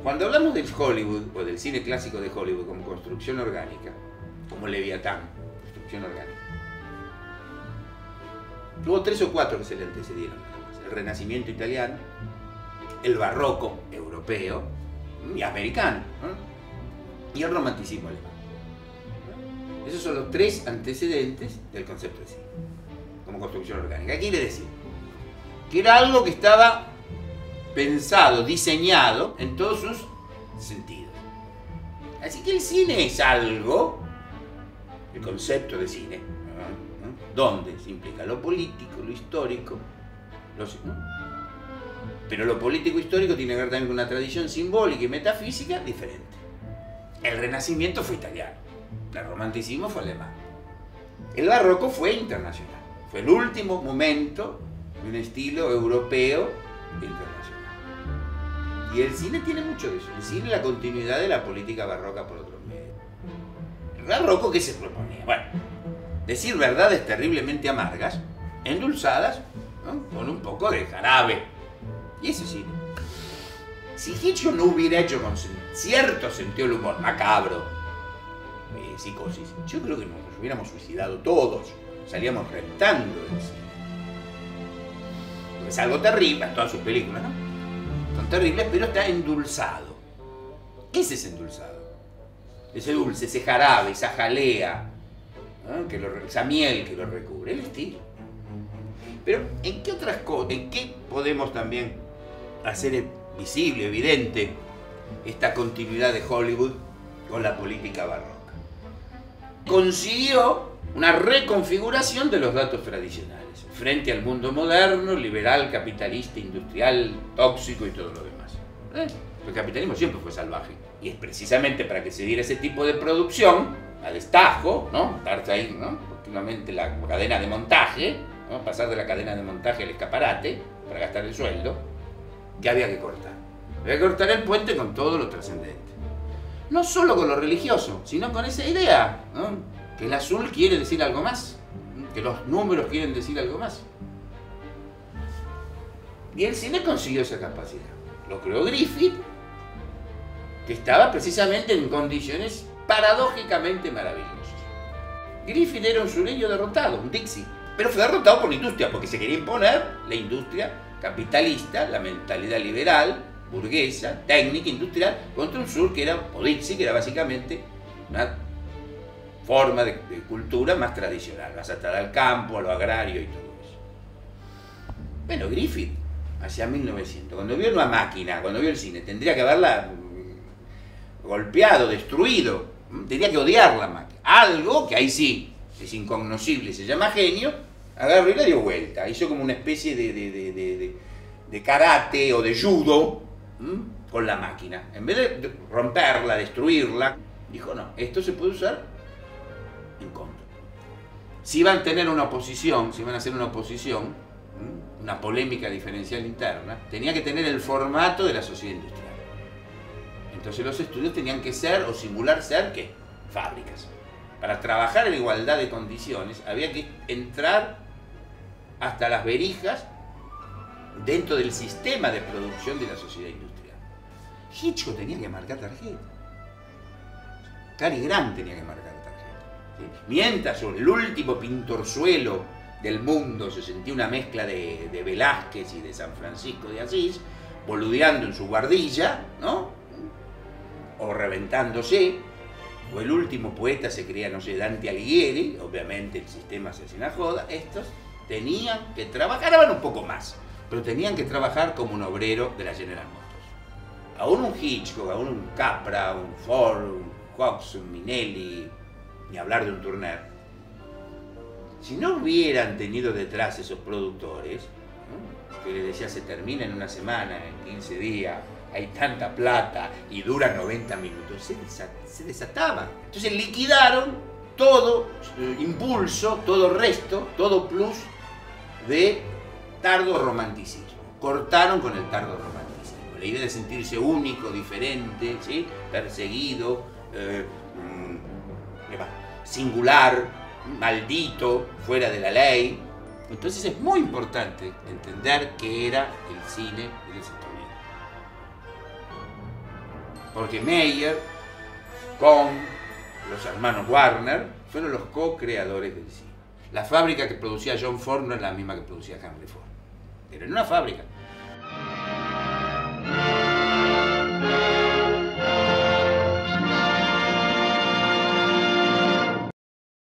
Cuando hablamos del Hollywood, o del cine clásico de Hollywood como construcción orgánica, como Leviatán, construcción orgánica, hubo 3 o 4 que se le antecedieron. El Renacimiento italiano, el Barroco europeo y americano, ¿no? Y el Romanticismo alemán. Esos son los 3 antecedentes del concepto de cine, como construcción orgánica. ¿Qué quiere decir? Que era algo que estaba pensado, diseñado en todos sus sentidos. Así que el cine es algo, el concepto de cine, ¿no? Donde se implica lo político, lo histórico, ¿no? Pero lo político histórico tiene que ver también con una tradición simbólica y metafísica diferente. El Renacimiento fue italiano, el Romanticismo fue alemán. El Barroco fue internacional, fue el último momento de un estilo europeo internacional. Y el cine tiene mucho de eso. El cine es la continuidad de la política barroca por otros medios. El barroco, ¿qué se proponía? Bueno, decir verdades terriblemente amargas, endulzadas, ¿no? Con un poco de jarabe. Y ese cine. Si Hitchcock no hubiera hecho con cierto sentido del humor macabro, psicosis, yo creo que nos hubiéramos suicidado todos. Salíamos rentando del cine. Porque es algo terrible, todas sus películas, ¿no? Son terribles, pero está endulzado. ¿Qué es ese endulzado? Ese dulce, ese jarabe, esa jalea, ¿no? Esa miel que lo recubre, el estilo. Pero ¿en qué otras cosas, en qué podemos también hacer visible, evidente, esta continuidad de Hollywood con la política barroca? Consiguió una reconfiguración de los datos tradicionales frente al mundo moderno, liberal, capitalista, industrial, tóxico y todo lo demás. El capitalismo siempre fue salvaje. Y es precisamente para que se diera ese tipo de producción, a destajo, ¿no? Darse ahí, ¿no? Continuamente la cadena de montaje, ¿no? Pasar de la cadena de montaje al escaparate para gastar el sueldo, que había que cortar. Había que cortar el puente con todo lo trascendente. No solo con lo religioso, sino con esa idea, ¿no? Que el azul quiere decir algo más, que los números quieren decir algo más. Y el cine consiguió esa capacidad. Lo creó Griffith, que estaba precisamente en condiciones paradójicamente maravillosas. Griffith era un sureño derrotado, un Dixie, pero fue derrotado por la industria, porque se quería imponer la industria capitalista, la mentalidad liberal, burguesa, técnica, industrial, contra un sur que era, o Dixie, que era básicamente una forma de cultura más tradicional, más atada al campo, a lo agrario y todo eso. Bueno, Griffith, hacia 1900, cuando vio una máquina, cuando vio el cine, tendría que haberla golpeado, destruido, tenía que odiar la máquina. Algo que ahí sí, es incognoscible, se llama genio, agarró y la dio vuelta, hizo como una especie de karate o de judo con la máquina. En vez de romperla, destruirla, dijo no, esto se puede usar en contra. Si iban a tener una oposición, si iban a hacer una oposición, una polémica diferencial interna, tenía que tener el formato de la sociedad industrial. Entonces los estudios tenían que ser o simular ser, ¿qué? Fábricas. Para trabajar en igualdad de condiciones había que entrar hasta las verijas dentro del sistema de producción de la sociedad industrial. Hitchcock tenía que marcar tarjeta. Cary Grant tenía que marcar tarjeta. ¿Sí? Mientras sobre el último pintorzuelo del mundo se sentía una mezcla de Velázquez y de San Francisco de Asís, boludeando en su guardilla, ¿no? O reventándose, o el último poeta se creía, no sé, Dante Alighieri, obviamente el sistema se hacía una joda. Estos tenían que trabajar, ganaban un poco más, pero tenían que trabajar como un obrero de la General Motors. Aún un Hitchcock, aún un Capra, un Ford, un Cox, un Minelli, ni hablar de un Turner, si no hubieran tenido detrás esos productores, ¿no? Que les decía se termina en una semana, en 15 días, hay tanta plata y dura 90 minutos, se desataba. Entonces liquidaron todo impulso, todo resto, todo plus de tardo romanticismo. Cortaron con el tardo romanticismo. La idea de sentirse único, diferente, ¿sí? Perseguido, singular, maldito, fuera de la ley. Entonces es muy importante entender qué era el cine en ese momento. Porque Meyer, con los hermanos Warner, fueron los co-creadores del cine. La fábrica que producía John Ford no es la misma que producía Henry Ford. Pero en una fábrica.